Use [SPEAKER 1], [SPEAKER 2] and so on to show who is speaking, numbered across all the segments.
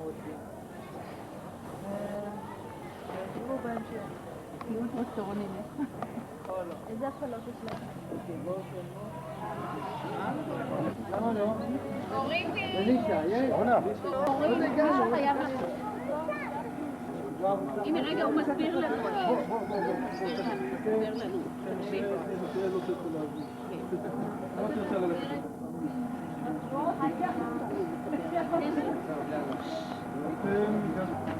[SPEAKER 1] רוצים. תראו בהמשך. תהיו טרקטורון נלך. איזה הפעלות יש להם?
[SPEAKER 2] למה לא?
[SPEAKER 3] אוריתי!
[SPEAKER 2] אלישה, יש? עונה.
[SPEAKER 1] אוריתי, משהו חייב לך. הנה רגע, הוא מסביר לנו. מסביר לנו. תקשיב.
[SPEAKER 2] אתם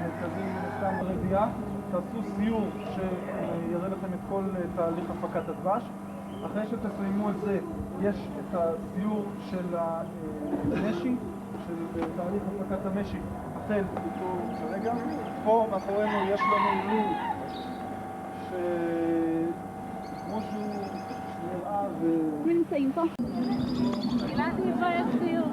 [SPEAKER 2] מרכזים סתם רביעה, תעשו סיור שיראה לכם את כל תהליך הפקת הדבש. אחרי שתסיימו את זה, יש את הסיור של המשי, של תהליך הפקת המשי, החל איתו כרגע. פה מאחורינו יש לנו לול שכמו שהוא נראה
[SPEAKER 1] מי נמצאים פה? גלעד יבוא יציור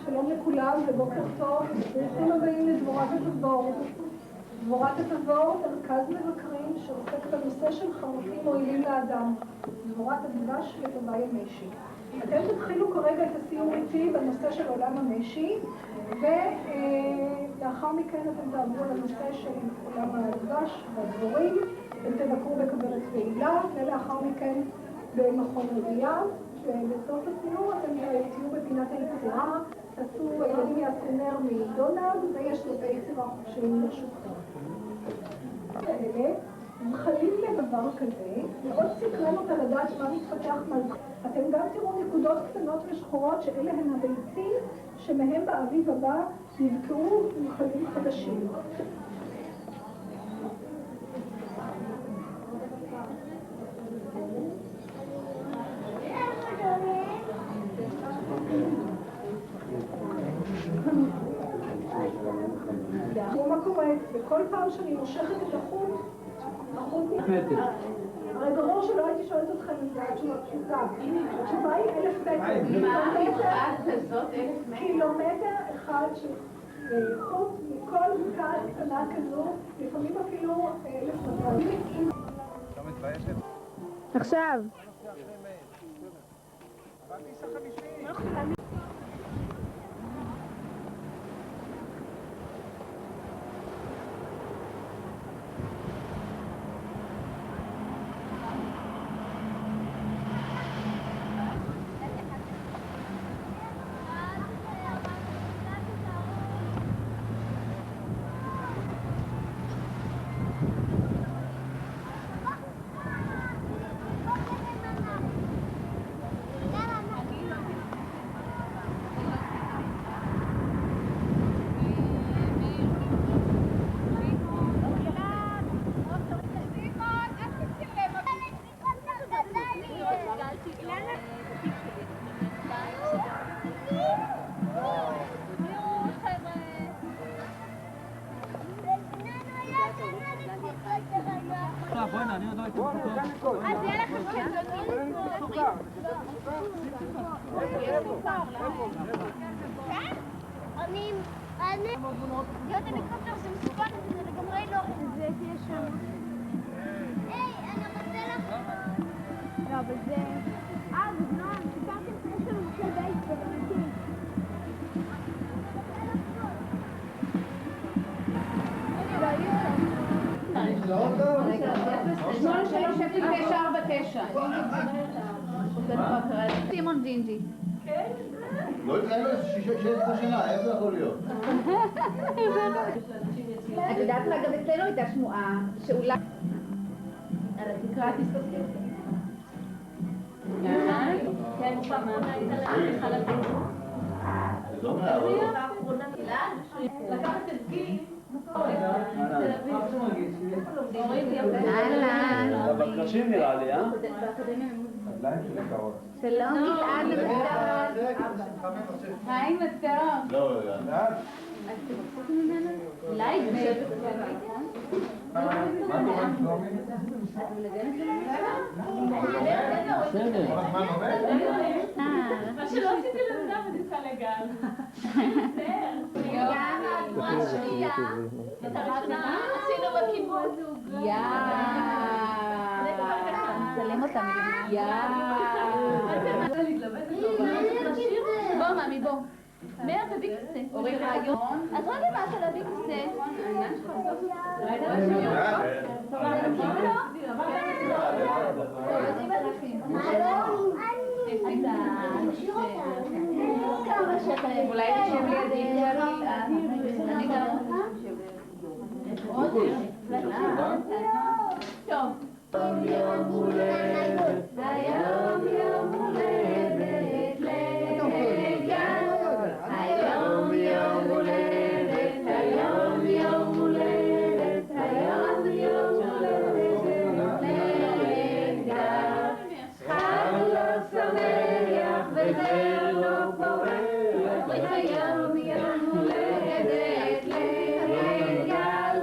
[SPEAKER 4] שלום לכולם ובוקר טוב, ברוכים הבאים לדבורת התבור. דבורת התבור, מרכז מבקרים שעוסק בנושא של חרקים מועילים לאדם, דבורת הדבש ותוואי המשי. אתם תתחילו כרגע את הסיור איתי בנושא של עולם המשי, ולאחר מכן אתם תעברו לנושא של עולם הדבש והדבורים, ותבקרו בכוורת פעילה, ולאחר מכן במכון רבייה, ובסוף הסיור אתם תהיו בפינת היצירה, ילדים יעשו נר מדונלד, ויש לו ביצירה חופשיים לרשותכם. זכלים לדבר כזה, מאוד סקרן אותה לדעת מה מתפתח מלכה. אתם גם תראו נקודות קטנות ושחורות שאלה הן הביצים שמהם באביב הבא נבקעו זכלים חדשים. תראו מה קורה, וכל פעם שאני מושכת את החוט נפתח. הרי ברור שלא הייתי שואלת אתכם אם זה התשובה פשוטה. התשובה היא 1,000 מטר. קילומטר אחד של חוט מכל קעת קטנה כזו, לפעמים אפילו 1,200.
[SPEAKER 2] אתה מתביישת?
[SPEAKER 1] עכשיו.
[SPEAKER 2] אבל טיסה 50.
[SPEAKER 3] אז יהיה לכם סרטונים אני להיות המיקרופטר זה מסוכן, זה לגמרי לא זה תהיה שם. היי, אני רוצה לך לא, אבל זה בזמן, סיפרתם שיש לנו מוקל בית בבנקים.
[SPEAKER 1] סימון ג'ינג'י.
[SPEAKER 4] כן?
[SPEAKER 5] לא התחיל לו 16 שנה, איך זה יכול להיות?
[SPEAKER 1] את יודעת מה, גם אצלנו הייתה שמועה שאולי על התקרה תסתכל. כן, שמענו.
[SPEAKER 5] זה אומר, אבל...
[SPEAKER 3] לקחת את גיל
[SPEAKER 6] בקרשים נראה לי,
[SPEAKER 1] שלום, גלעד היי מתוק.
[SPEAKER 5] לא,
[SPEAKER 1] אולי
[SPEAKER 2] מה קורה עם שלומי?
[SPEAKER 6] בסדר.
[SPEAKER 3] מה שלא עשיתי לנדב אני צריכה לגל.
[SPEAKER 1] גם התנועה השנייה. עשינו בכיבוד. נצלם אותה בוא מאמי בוא. מאיר תביא כיסא. אורי רעיון. אז רק למטה להביא כיסא. אולי תשב לידי. אני גם טוב.
[SPEAKER 6] יום הולדת, היום יום הולדת לגל. היום יום הולדת, היום יום הולדת, היום יום הולדת לגל. חג לא שמח וזר לא פורח, היום יום הולדת לגל.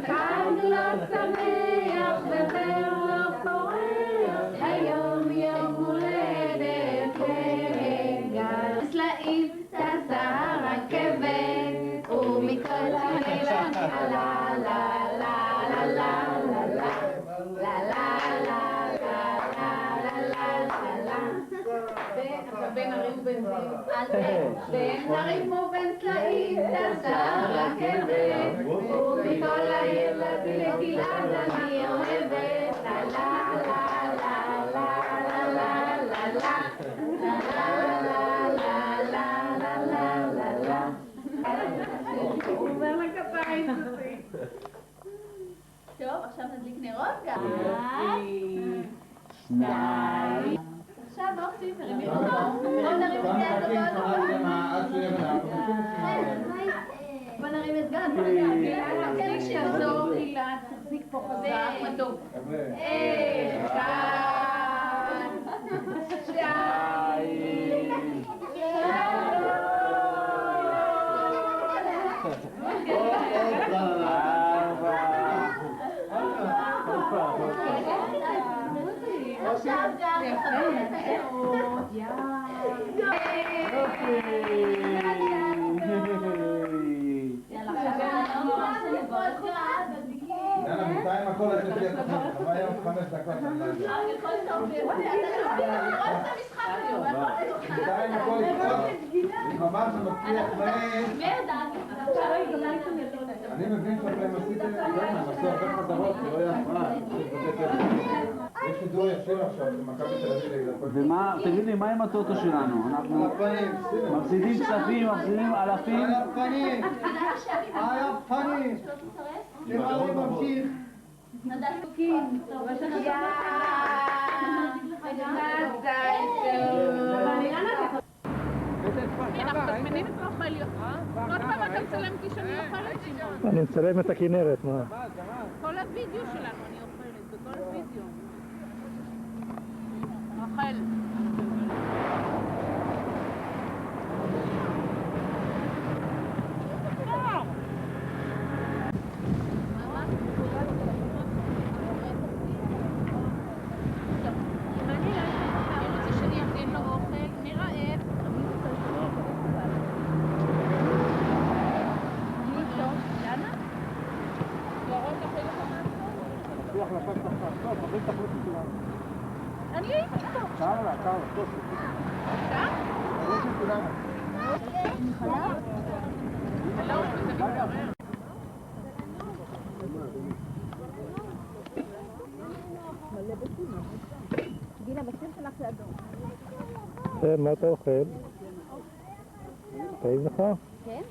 [SPEAKER 6] חג לא שמח וזר לא פורח, היום יום הולדת לגל. סלעים טסה הרכבת ומכל הלילה לה לה לה לה לה לה לה לה נרימו בין סלעים טסה הרכבת ומכל הילדים לגלעד אני אוהבת לה לה לה לה לה לה לה לה
[SPEAKER 1] טוב, עכשיו נדליק נרות גם. שניים. עכשיו מה עושים? נרימים אותו. בוא נרים את גן. בוא נרים את גן. כן, שיעזור גלעד. תחזיק פה חזק. מתוק. אחד. שתיים. עכשיו גם
[SPEAKER 5] יאללה, בינתיים הכל עד שתהיה תוכנית, אבל היום 5 דקות. בינתיים הכל ממש מבטיח להם. אני מבין שאתם עשיתם עשו הרבה חזרות, כי לא היה הפרעה. יש שידור ישיר עכשיו במכבי תל אביב.
[SPEAKER 6] ומה, תגיד לי, מה עם הטוטו שלנו? אנחנו מפסידים כספים, מפסידים אלפים.
[SPEAKER 5] על הפנים! על הפנים! שמעלה ממשיך!
[SPEAKER 1] נדלקים. אנחנו מזמינים את רחל. עוד פעם אתה מצלם אותי שאני אוכלת, שמעון.
[SPEAKER 2] אני מצלם את הכנרת, מה?
[SPEAKER 1] כל הוידאו שלנו אני אוכלת, בכל הוידאו. רחל. אני הייתי פה.
[SPEAKER 2] קרלה,
[SPEAKER 1] גילה, בשיר שלך זה אדום.
[SPEAKER 2] כן, מה אתה אוכל? טעים לך?
[SPEAKER 1] כן?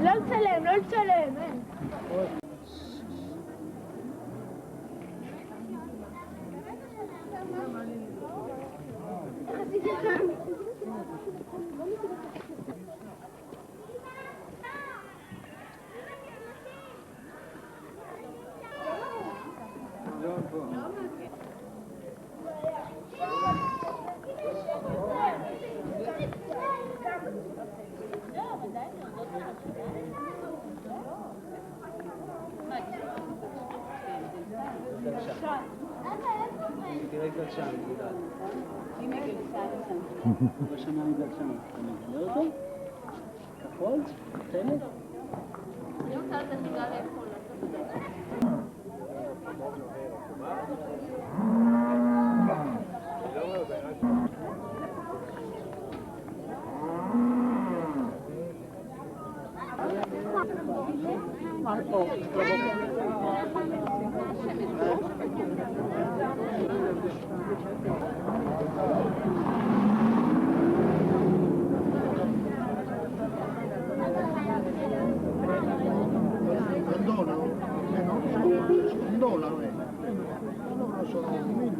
[SPEAKER 3] לא לצלם, לא לצלם, אין.
[SPEAKER 7] תראה קצת שם, גלעד. בשמיים גלעד שם. אתה מגלה אותו? כחול? חלק?
[SPEAKER 6] אני רוצה לתת לי גל לאכול.
[SPEAKER 8] Un dollaro, Allora sono 1000.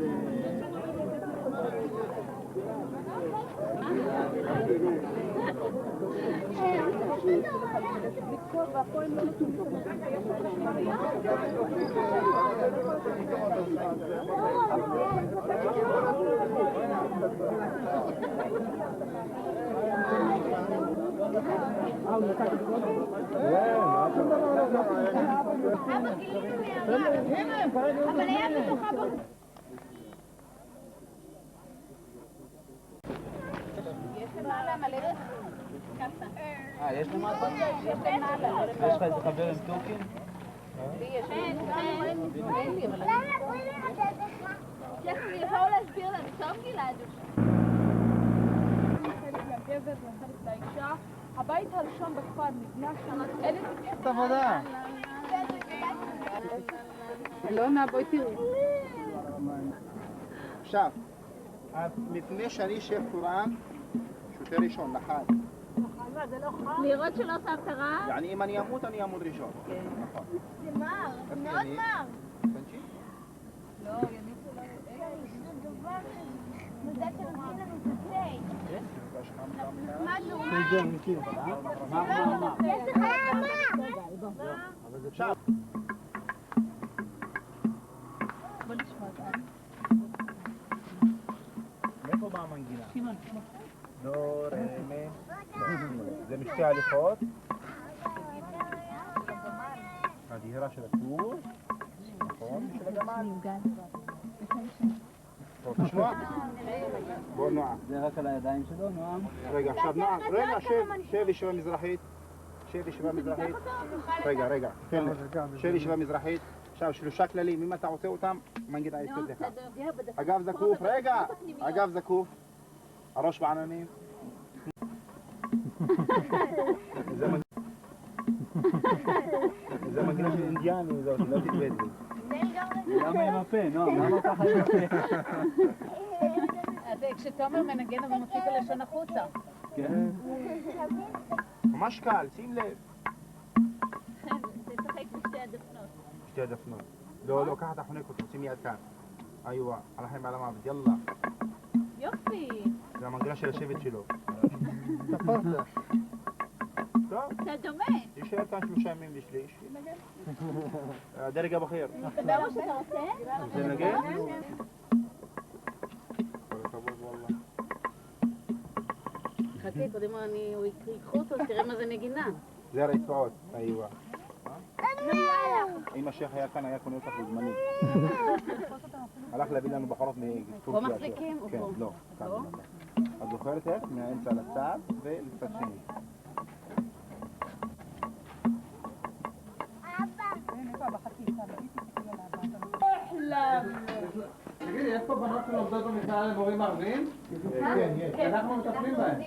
[SPEAKER 3] אבל היה בתוכה
[SPEAKER 6] יש למעלה מלא
[SPEAKER 7] יש למטה?
[SPEAKER 6] יש למעלה.
[SPEAKER 7] יש לך איזה חבר עם טורקים?
[SPEAKER 6] אין לי, אבל יבואו להסביר לנו. טוב גלעד.
[SPEAKER 1] הגבר ואחרת לאישה. הבית הראשון בכפר נבנה שנה 1000.
[SPEAKER 7] עבודה.
[SPEAKER 6] אלונה, בואי תראי.
[SPEAKER 8] עכשיו, לפני שאני שייך קוראן, שוטה ראשון, לחד.
[SPEAKER 6] לראות שלא שמת רע?
[SPEAKER 8] יעני אם אני אמות, אני אמות ראשון. נכון.
[SPEAKER 3] זה מר, זה מאוד מר.
[SPEAKER 8] תנשי?
[SPEAKER 3] זה דבר מזל שנותנים לנו את התה. למדנו מה? יש לך מה?
[SPEAKER 8] אבל זה אפשר. מאיפה באה המנגינה? דו, רמי. זה משתי הליכות. הדהירה של הטור. נכון, של הגמל. טוב, תשמע. בוא נועם.
[SPEAKER 7] זה רק על הידיים שלו, נועם?
[SPEAKER 8] רגע, עכשיו נועם. רגע, שב ישיבה מזרחית. שב ישיבה מזרחית. רגע, כן, שב ישיבה מזרחית. עכשיו, 3 כללים, אם אתה עושה אותם, מנגינה יוצאת לך. אגב זקוף, רגע! אגב זקוף. הראש בעננים. זה מנגינה של אינדיאני, זאת, לא תתבד לי.
[SPEAKER 7] למה עם הפה, נועם? למה ככה עם הפה?
[SPEAKER 6] כשתומר מנגן אז הוא מוציא את הלשון החוצה.
[SPEAKER 7] כן.
[SPEAKER 8] ממש קל, שים לב.
[SPEAKER 6] תשחק בשתי הדפנות.
[SPEAKER 8] שתי הדפנות. לא, ככה אתה חונק אותו, שים יד כאן. איואה, על החיים ועל המוות, יאללה.
[SPEAKER 6] יופי.
[SPEAKER 8] זה המנגינה של השבט שלו. טוב,
[SPEAKER 6] קצת דומה.
[SPEAKER 8] יישאר כאן 3 ימים לשליש. הדרג הבכיר.
[SPEAKER 6] זה מה שאתה רוצה?
[SPEAKER 8] זה נגן? כל הכבוד וואלה.
[SPEAKER 6] חכה, קודם הוא יקחו אותו, תראה מה זה נגינה.
[SPEAKER 8] זה הרצועות, איואה. אם השייך היה כאן, היה קונה אותך בזמני. הלך להביא לנו בחורות מטורקיה.
[SPEAKER 6] פה מחזיקים?
[SPEAKER 8] כן, לא. כאן. את זוכרת איך? מהאמצע לצד ולצד שני.
[SPEAKER 5] תגידי, יש פה בנות שלומדות במכללה למורים ערבים?
[SPEAKER 8] כן, יש.
[SPEAKER 5] אנחנו מטפלים בהם.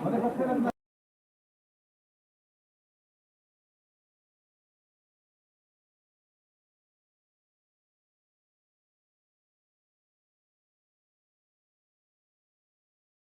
[SPEAKER 5] בוא נבטל את